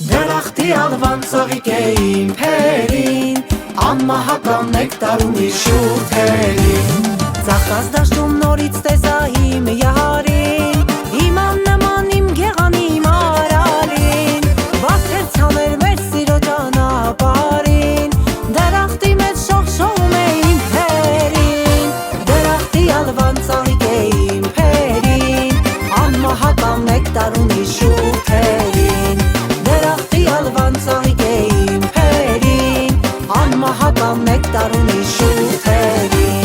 Դրախտի ալվան ծաղիկ է իմ փերին, անմահական նեկտար ունի շուրթերին։ Ծաղկած դաշտում նորից տեսա իմ յարին, իմ աննման իմ գեղանիմ արարին, վարդեր ցաներ մեր սիրո ճանապարհին, դրախտի մեջ շողշողում է իմ փերին, դրախտի ալվան ծաղիկ է իմ փերին, անմահական նեկտար ունի շուրթերին, դրախտի ալվան ծաղիկ է իմ փերին, անմահական նեկտար ունի շուրթերին։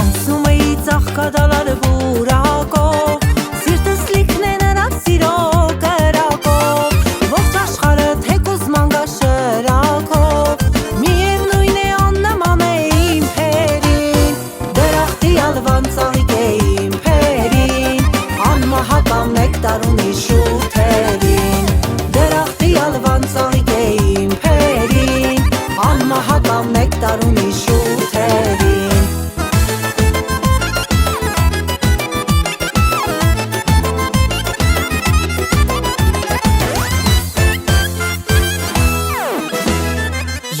Անցնում էի ծաղկադալար բուրակով, սիրտս լիքն է նրանց սիրո կրակով, ողջ աշխարհը թեկուզ ման գա շրակով, միևնույն է աննման է իմ փերին, դրախտի ալվան ծաղիկ է իմ փերին, անմահական նեկտար ունի շուրթերին, դրախտի ալվան ծաղիկ է իմ փերին, անմահական նեկտար ունի շուրթերին։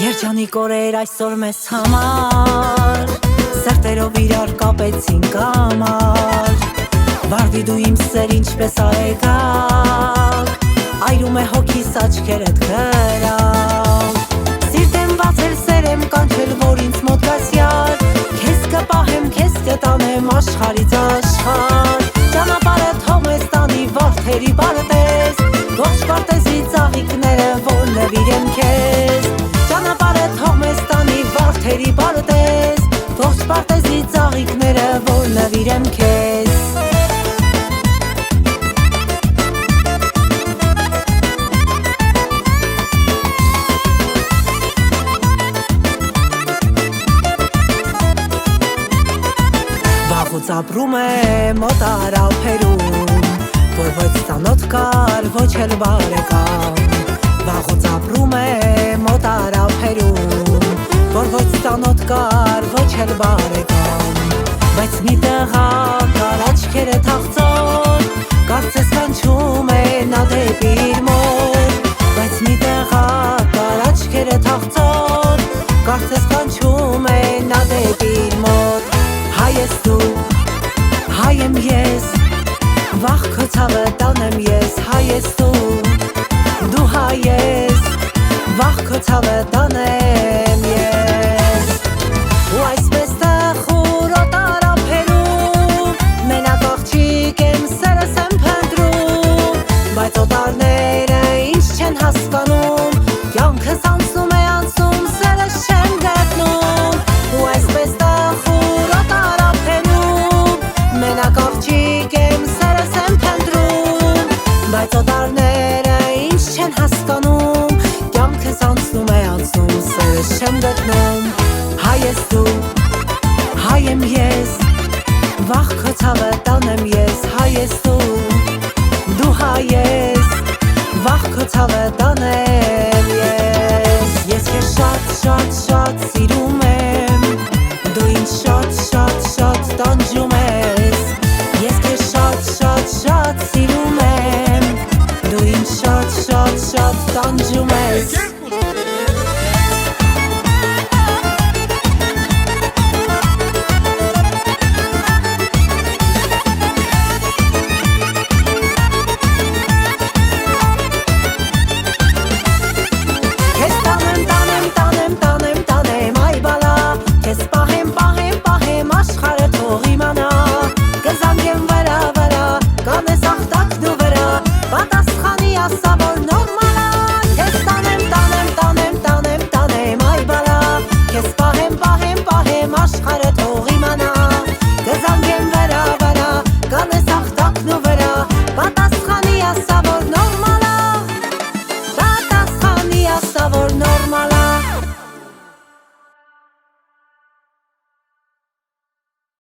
Երջանիկ օրեր այսօր մեզ համար, սրտերով իրար կապեցինք ամար, վարդի դու իմ սեր ինչպես արեգակ, այրում է հոգիս աչքերդ գրավ, սիրտ եմ բացել սեր եմ կանչել որ ինձ մոտ գաս յար, քեզ կպահեմ քեզ կտանեմ աշխարհից աշխարհ, ճանապարհը թողես տանի վարդերի բարտես, ողջ պարտեզի ծաղիկները որ նվիրեմ քեզ, ճանապարհը թողես տանի վարդերի բարտես, ողջ պարտեզի ծաղիկները որ նվիրեմ քեզ։ Վաղուց ապրում եմ օտարափերում, որ ոչ ծանոթ կար, ոչ էլ բարեկամ, վաղուց ապրում եմ օտարափերում, որ ոչ ծանոթ կար, ոչ էլ բարեկամ, բայց մի տղա կար աչքերը թախծոր, կարծես կանչում է նա դեպի իր մոտ, բայց մի տղա կար աչքերը թախծոր, կարծես կանչում է նա դեպի իր մոտ, հայ ես դու, հայ եմ ես, վաղ քո ցավը տանեմ ես, հայ ես դու հայ ես, վաղ քո ցավը տանեմ ես, ու այսպես տխուր օտարափերում, մենակ աղջիկ եմ սերս եմ փնտրում, բայց օտարները ինչ չեն հասկանում, կյանքս անցնում է անցնում, սերս չեմ գտնում, ու այսպես տխուր օտարափերում, մենակ աղջիկ եմ սերս եմ փնտրում, բայց օտարները ինչ չեն հասկանում, կյանքս անցնում է անցնում, սերս չեմ գտնում, հայ ես դու, հայ եմ ես, վաղ քո ցավը տանեմ ես, հայ ես դու հայ ես, վաղ քո ցավը տանեմ ես քեզ շատ շատ շատ սիրում եմ, դու ինձ շատ շատ